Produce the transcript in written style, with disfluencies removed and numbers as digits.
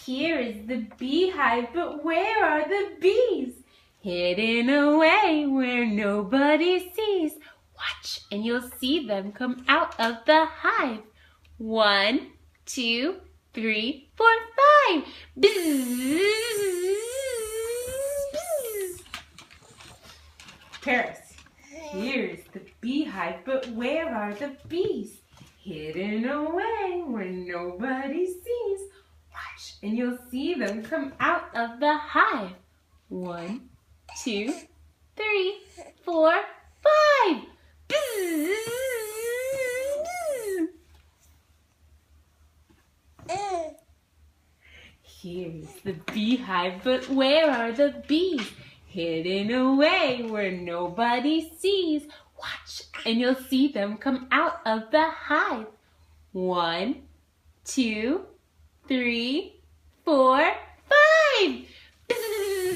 Here is the beehive, but where are the bees? Hidden away where nobody sees. Watch and you'll see them come out of the hive. 1, 2, 3, 4, 5. Bzzz, bzzz. Paris, here's the beehive, but where are the bees? Hidden away where nobody sees. Watch and you'll see them come out of the hive. 1, 2, 3, 4, 5. Bzzz, bzzz. Here's the beehive, but where are the bees? Hidden away where nobody sees. Watch and you'll see them come out of the hive. 1, 2, 3, 4, 5. Bzzz.